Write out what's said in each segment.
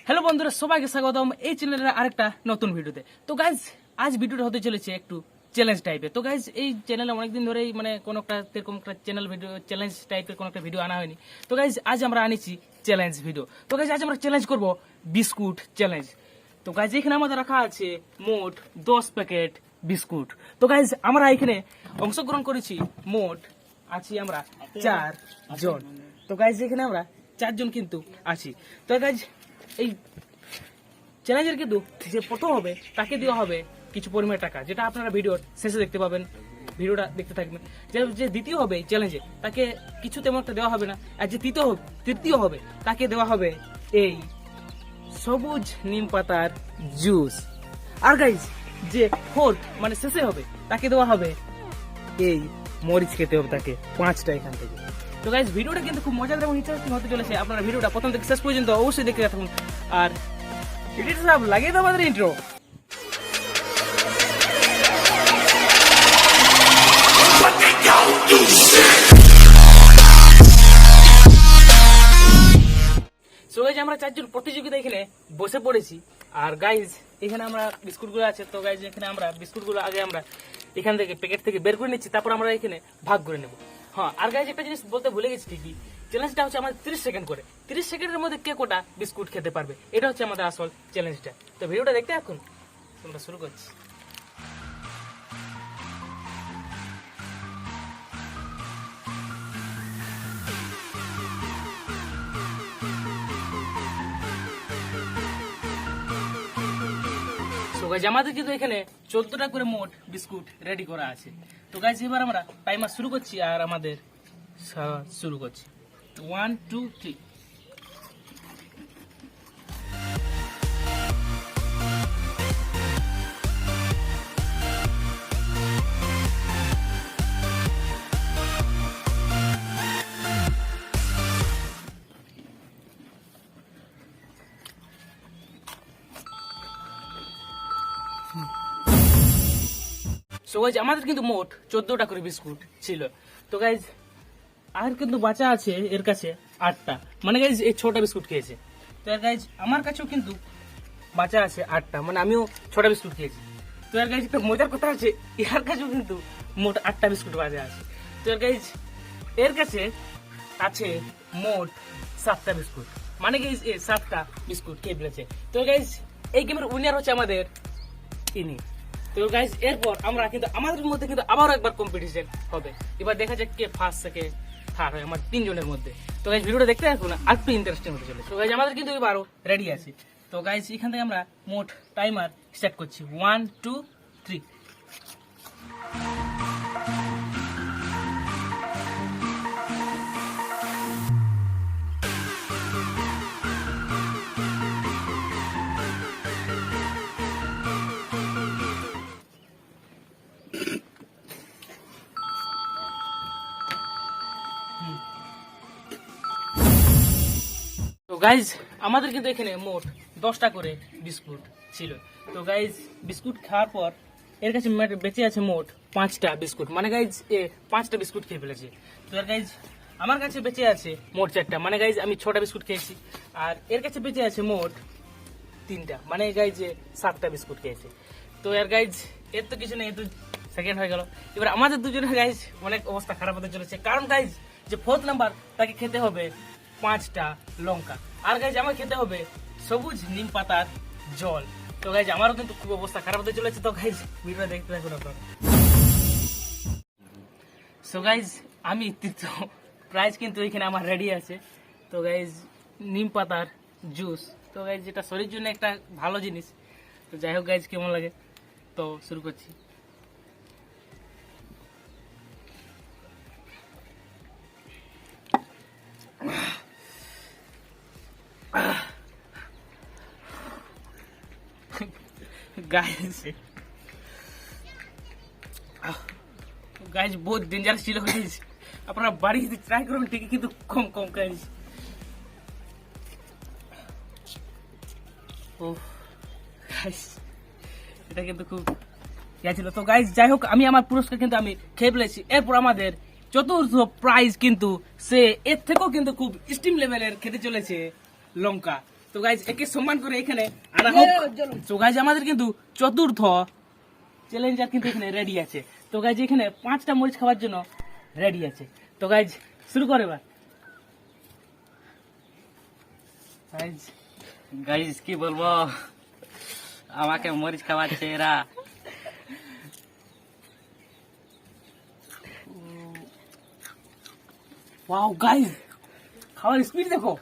Hello বন্ধুরা, সবাইকে স্বাগতম এই চ্যানেলের আরেকটা নতুন ভিডিওতে। তো গাইজ আজ ভিডিওটা হতে চলেছে একটু চ্যালেঞ্জ টাইপের। তো গাইজ এই চ্যানেলে অনেকদিন ধরেই মানে কোনো একটা এরকম একটা চ্যানেল ভিডিও চ্যালেঞ্জ টাইপের কোনো একটা ভিডিও আনা হয়নি। তো গাইজ আজ আমরা আনিছি চ্যালেঞ্জ ভিডিও। তো গাইজ আজ আমরা চ্যালেঞ্জ করব বিস্কুট চ্যালেঞ্জ। তো গাইজ এখানে আমাদের রাখা আছে মোট 10 প্যাকেট বিস্কুট। তো গাইজ আমরা এখানে অংশগ্রহণ করেছি, মোট আছি আমরা 4 জন। তো গাইজ এখানে আমরা 4 জন কিন্তু আছি। তো গাইজ এই চ্যালেঞ্জের কিন্তু যে প্রথম হবে তাকে দেওয়া হবে কিছু পরিমাণ টাকা, যেটা আপনারা ভিডিওর শেষে দেখতে পাবেন। ভিডিওটা দেখতে থাকবেন। যে দ্বিতীয় হবে চ্যালেঞ্জে তাকে কিছু তেমন একটা দেওয়া হবে না, আর যে তৃতীয় হবে তাকে দেওয়া হবে এই সবুজ নিম পাতার জুস। আর গাইজ যে ফোর্থ মানে শেষে হবে তাকে দেওয়া হবে এই মরিচ খেতে হবে তাকে 5টা এখান থেকে। তো গাইজ ভিডিওটা কিন্তু খুব মজাদার এবং ইন্টারেস্টিং হতে চলেছে। আপনারা ভিডিওটা প্রথম থেকে শেষ পর্যন্ত অবশ্যই দেখতে থাকুন। আর এডিট সাহেব লাগিয়ে দাও আমাদের ইন্ট্রো। সো গাইজ আমরা 4 জন প্রতিযোগিতা এখানে বসে পড়েছি। আর গাইজ এখানে আমরা বিস্কুটগুলো আছে। তো গাইজ এখানে আমরা বিস্কুটগুলো আগে আমরা এখান থেকে প্যাকেট থেকে বের করে নিচ্ছি, তারপর আমরা এখানে ভাগ করে নেব। হ্যাঁ, আর গাইজ একটা জিনিস বলতে ভুলে গেছি ঠিকই, চ্যালেঞ্জটা হচ্ছে আমাদের 30 সেকেন্ড করে। 30 সেকেন্ডের মধ্যে কে কোটা বিস্কুট খেতে পারবে, এটা হচ্ছে আমাদের আসল চ্যালেঞ্জটা। তো ভিডিওটা দেখতে এখন তোমরা শুরু করছি। তো গাইজ আমাদের কিন্তু এখানে 14টা করে মোট বিস্কুট রেডি করা আছে। তো গাইজ এবার আমরা টাইমার শুরু করছি আর আমাদের শুরু করছি। 1 2 3। সো গাইজ আমাদের কিন্তু মোট 14টা করে বিস্কুট ছিল। তো গাইজ আর কিন্তু বাঁচা আছে এর কাছে 8টা, মানে গাইজ এই 6টা বিস্কুট খেয়েছে। তো আর গাইজ আমার কাছেও কিন্তু বাঁচা আছে 8টা, মানে আমিও 6টা বিস্কুট খেয়েছি। তো আর গাইজ একটা মজার কথা আছে, এর কাছেও কিন্তু মোট 8টা বিস্কুট বাঁচা আছে। তো আর গাইজ এর কাছে আছে মোট 7টা বিস্কুট, মানে গাইজ এই 7টা বিস্কুট খেয়ে ফেলেছে। তো গাইজ এই গেমের উইনার হচ্ছে আমাদের ইনি। তো গাইজ এরপর আমরা কিন্তু আমাদের মধ্যে কিন্তু আবারও একবার কম্পিটিশন হবে। এবার দেখা যাক কে ফার্স্ট থেকে থার্ড হয় আমার 3 জনের মধ্যে। তো গাইজ ভিডিওটা দেখতে থাকুন, আর একটু ইন্টারেস্টিং হতে চলে। তো গাইজ আমাদের কিন্তু এবারও রেডি আছে। তো গাইজ এখান থেকে আমরা মোট টাইমার স্টার্ট করছি। 1 2 3। তো গাইজ আমাদের কিন্তু এখানে মোট 10টা করে বিস্কুট ছিল। তো গাইজ বিস্কুট খাওয়ার পর এর কাছে বেঁচে আছে মোট 5টা বিস্কুট, মানে গাইজ 5টা বিস্কুট খেয়ে ফেলেছে। তো আর গাইজ আমার কাছে বেঁচে আছে মোট 4টা, মানে গাইজ আমি 6টা বিস্কুট খেয়েছি। আর এর কাছে বেঁচে আছে মোট 3টা, মানে গাইজ 7টা বিস্কুট খেয়েছে। তো আর গাইজ এর তো কিছু নেই, এর তো সেকেন্ড হয়ে গেল। এবার আমাদের দুজনের গাইজ অনেক অবস্থা খারাপ হতে চলেছে, কারণ গাইজ যে 4th নাম্বার তাকে খেতে হবে 5টা লঙ্কা, আর গাইজ আমার খেতে হবে সবুজ নিম পাতার জল। তো গাইজ আমারও কিন্তু খুব অবস্থা খারাপ হতে চলেছে। তো গাইজ ভিডিও দেখতে থাকুন আপনারা। সো গাইজ আমি তৃতীয় প্রাইজ কিন্তু এখানে আমার রেডি আছে। তো গাইজ নিম পাতার জুস। তো গাইজ যেটা শরীরের জন্য একটা ভালো জিনিস। তো যাই হোক গাইজ কেমন লাগে, তো শুরু করছি। গাইজ বহুত ডেঞ্জারাস ছিল গাইজ, আপনারা বাড়িতে ট্রাই করুন ঠিকই, কিন্তু কম কম গাইজ। ও গাইজ এটা কিন্তু খুব ইয়া ছিল। তো গাইজ যাই হোক আমি আমার পুরস্কার কিন্তু আমি খেয়ে ফেলেছি। এরপর আমাদের চতুর্থ প্রাইজ কিন্তু সে এর থেকেও কিন্তু খুব স্টিম লেভেলের খেতে চলেছে লঙ্কা। তো গাইজ একে সম্মান করে এখানে আনা হোক। তো গাইজ আমাদের কিন্তু চতুর্থ চ্যালেঞ্জার কিন্তু এখানে রেডি আছে। তো গাইজ এখানে 5টা মরিচ খাওয়ার জন্য রেডি আছে। তো গাইজ শুরু করে এবার। গাইস কি বলবো, আমাকে মরিচ খাওয়াচ্ছে এরা। ওয়াও গাইজ, খাওয়ার স্পিড দেখো,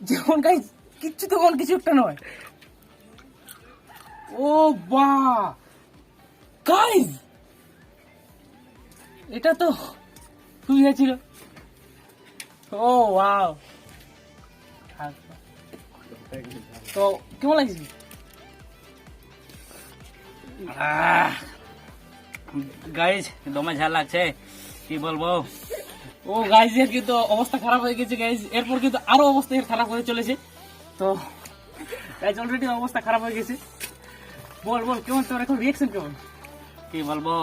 যেমন গাইজ কিচ্ছু তখন কিছু একটা নয়। ও বাহ গাইজ, এটা তো খুবই ছিল। ও ওয়াও, তো কেমন লাগছে? গাইস দমে ঝাল লাগছে, কি বলবো। ও গাইজ এর কিন্তু অবস্থা খারাপ হয়ে গেছে গাইজ, এরপর কিন্তু আরো অবস্থা এর খারাপ হয়ে চলেছে। তো গাইজ অলরেডি অবস্থা খারাপ হয়ে গেছে। বল বল কেমন তোর এখন রিঅ্যাকশন কেমন? কি বলবো,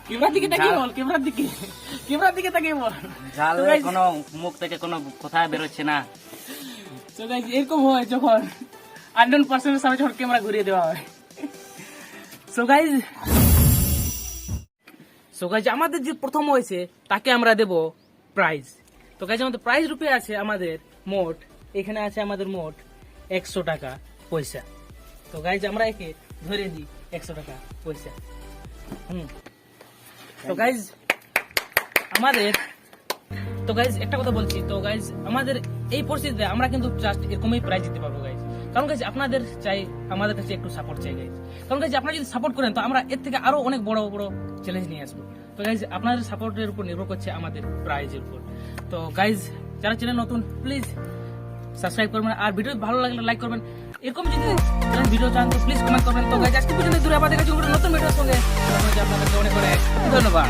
ক্যামেরার দিকে তাকিয়ে বল, ক্যামেরার দিকে তাকিয়ে বল। ঝালে তো guys, কোনো মুখ থেকে কোনো কথা বেরোচ্ছে না। তো গাইজ এরকম হয় যখন আননোন পার্সনের সামনে যখন ক্যামেরা ঘুরিয়ে দেওয়া হয়। সো গাইজ আমাদের যে প্রথম হয়েছে তাকে আমরা দেব প্রাইজ। তো গাইজ আমাদের প্রাইজ রূপে আছে আমাদের মোট, এখানে আছে আমাদের মোট 100 টাকা পয়সা। তো গাইজ আমরা একে ধরে দিই 100 টাকা পয়সা। তো গাইজ আমাদের, তো গাইজ একটা কথা বলছি, তো গাইজ আমাদের এই পরিস্থিতিতে আমরা কিন্তু জাস্ট এরকমই প্রাইজ দিতে পারবো গাইজ। কারণ গাইজ আপনাদের চাই, আমাদের কাছে একটু সাপোর্ট চাই গাইজ। কারণ গাইজ আপনারা যদি সাপোর্ট করেন তো আমরা এর থেকে আরো অনেক বড় বড় চ্যালেঞ্জ নিয়ে আসবো। তো গাইজ আপনাদের সাপোর্টের উপর নির্ভর করছে আমাদের প্রাইজের উপর। তো গাইজ যারা চ্যানেল নতুন প্লিজ সাবস্ক্রাইব করবেন, আর ভিডিও ভালো লাগলে লাইক করবেন। এরকম যদি ভিডিও চান তো প্লিজ কমেন্ট করবেন। তো গাইজ আজকে পর্যন্ত দূরে আবার দেখা যাচ্ছে নতুন ভিডিওর সঙ্গে। আপনাদেরকে অনেক অনেক ধন্যবাদ।